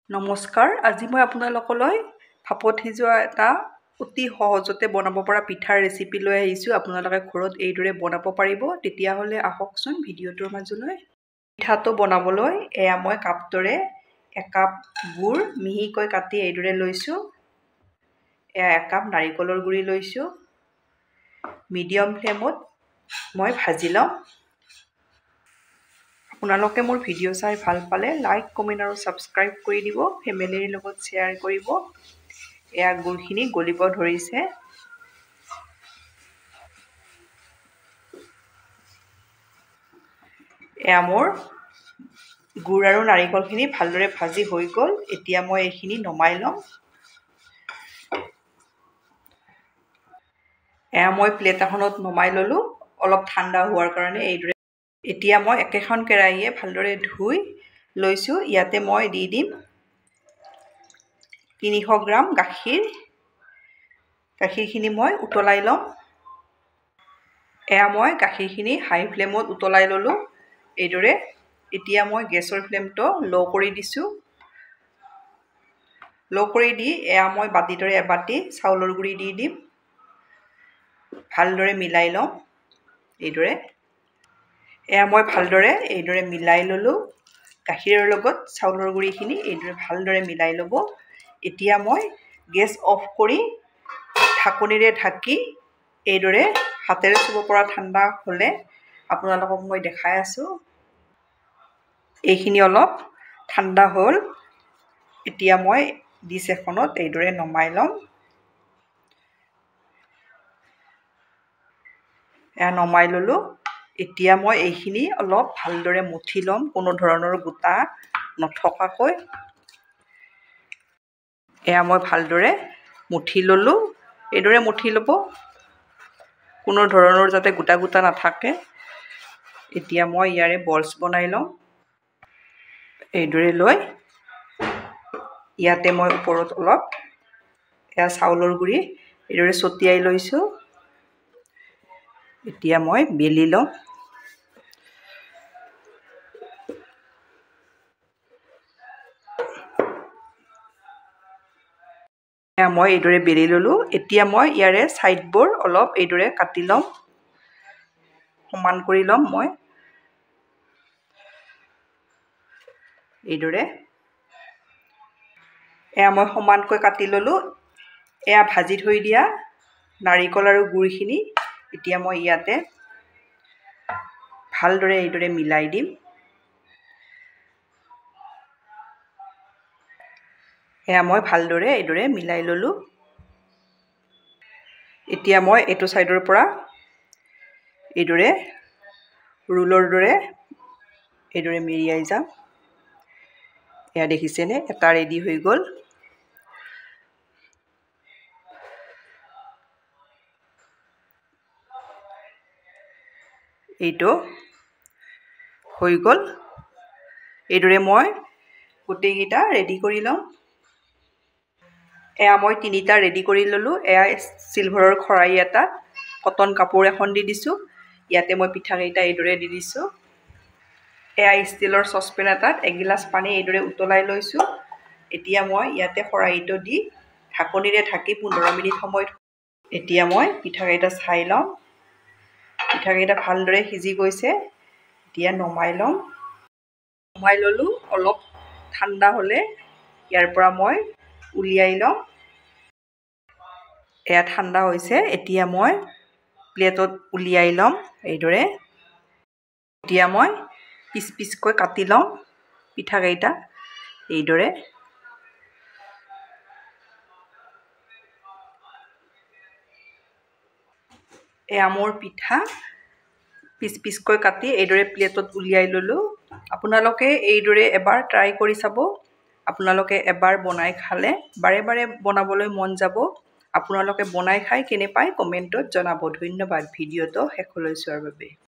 নমস্কাৰ, আজি মই আপোনালোকলৈ ভাপত সিজোৱা এটা অতি সহজতে বনাব পৰা পিঠাৰ ৰেচিপি লৈ আহিছোঁ। আপোনালোকে ঘৰত এইদৰে বনাব পাৰিব। তেতিয়াহ'লে আহকচোন ভিডিঅ'টোৰ মাজলৈ। পিঠাটো বনাবলৈ মই কাপটোৰে 1 কাপ গুড় মিহিকৈ কাটি এইদৰে লৈছোঁ। 1 কাপ নাৰিকলৰ গুড়ি লৈছোঁ। মিডিয়াম ফ্লেমত মই ভাজি ল'ম। আপোনালোকে মোৰ ভিডিঅ' চাই ভাল পালে লাইক, কমেণ্ট আৰু ছাবস্ক্ৰাইব কৰি দিব। ফেমিলিৰ লগত শ্বেয়াৰ কৰিব। গুড়খিনি গলিব ধৰিছে। মোৰ গুড় আৰু নাৰিকলখিনি ভালদৰে ভাজি হৈ গ'ল। এতিয়া মই এইখিনি নমাই ল'ম। মই প্লেট এখনত নমাই ল'লোঁ অলপ ঠাণ্ডা হোৱাৰ কাৰণে এইদৰে। এতিয়া মই একেখন কেৰাহীয়ে ভালদৰে ধুই লৈছোঁ। ইয়াতে মই দি দিম 300 গ্ৰাম গাখীৰ। গাখীৰখিনি মই উতলাই ল'ম। মই গাখীৰখিনি হাই ফ্লেমত উতলাই ল'লোঁ এইদৰে। এতিয়া মই গেছৰ ফ্লেমটো ল' কৰি দিছোঁ। ল' কৰি দি মই বাতিটোৰে এবাতি চাউলৰ গুড়ি দি দিম। ভালদৰে মিলাই ল'ম এইদৰে। মই ভালদৰে এইদৰে মিলাই ল'লোঁ। গাখীৰৰ লগত চাউলৰ গুড়িখিনি এইদৰে ভালদৰে মিলাই ল'ব। এতিয়া মই গেছ অফ কৰি ঢাকনিৰে ঢাকি এইদৰে হাতেৰে চুব পৰা ঠাণ্ডা হ'লে আপোনালোকক মই দেখাই আছোঁ। এইখিনি অলপ ঠাণ্ডা হ'ল। এতিয়া মই ডিছ এখনত এইদৰে নমাই ল'ম। নমাই ল'লোঁ। এতিয়া মই এইখিনি অলপ ভালদৰে মঠি ল'ম, কোনো ধৰণৰ গোটা নথকাকৈ। মই ভালদৰে মঠি ল'লোঁ। এইদৰে মঠি ল'ব, কোনো ধৰণৰ যাতে গোটা গোটা নাথাকে। এতিয়া মই ইয়াৰে বলছ বনাই ল'ম। এইদৰে লৈ ইয়াতে মই ওপৰত অলপ চাউলৰ গুড়ি এইদৰে ছটিয়াই লৈছোঁ। এতিয়া মই বেলি ল'ম। মই এইদৰে বেলি ল'লোঁ। এতিয়া মই ইয়াৰে ছাইডবোৰ অলপ এইদৰে কাটি ল'ম, সমান কৰি ল'ম। মই এইদৰে মই সমানকৈ কাটি ল'লোঁ। ভাজি থৈ দিয়া নাৰিকল আৰু গুড়খিনি এতিয়া মই ইয়াতে ভালদৰে এইদৰে মিলাই দিম। মই ভালদৰে এইদৰে মিলাই ল'লোঁ। এতিয়া মই এইটো ছাইডৰ পৰা এইদৰে ৰুলৰ দৰে এইদৰে মেৰিয়াই যাম। দেখিছেনে? এটা ৰেডি হৈ গ'ল। এইটো হৈ গ'ল। এইদৰে মই গোটেইকেইটা ৰেডি কৰি ল'ম। মই 3টা ৰেডি কৰি ল'লোঁ। চিলভাৰৰ খৰাহি এটাত কটন কাপোৰ এখন দি দিছোঁ। ইয়াতে মই পিঠাকেইটা এইদৰে দি দিছোঁ। ষ্টীলৰ চচপেন এটাত 1 গিলাচ পানী এইদৰে উতলাই লৈছোঁ। এতিয়া মই ইয়াতে খৰাহিটো দি ঢাকনিৰে ঢাকি 15 মিনিট সময়। এতিয়া মই পিঠাকেইটা চাই ল'ম। পিঠাকেইটা ভালদৰে সিজি গৈছে। এতিয়া নমাই ল'ম। নমাই ল'লোঁ। অলপ ঠাণ্ডা হ'লে ইয়াৰ পৰা মই উলিয়াই ল'ম। ঠাণ্ডা হৈছে। এতিয়া মই প্লেটত উলিয়াই ল'ম এইদৰে। এতিয়া মই পিচ পিচকৈ কাটি ল'ম পিঠাকেইটা এইদৰে। মোৰ পিঠা পিচ পিচকৈ কাটি এইদৰে প্লেটত উলিয়াই ল'লোঁ। আপোনালোকে এইদৰে এবাৰ ট্ৰাই কৰি চাব। আপোনালোকে এবাৰ বনাই খালে বাৰে বাৰে বনাবলৈ মন যাব। আপোনালোকে বনাই খাই কেনে পায় কমেণ্টত জনাব। ধন্যবাদ ভিডিঅ'টো শেষলৈ চোৱাৰ বাবে।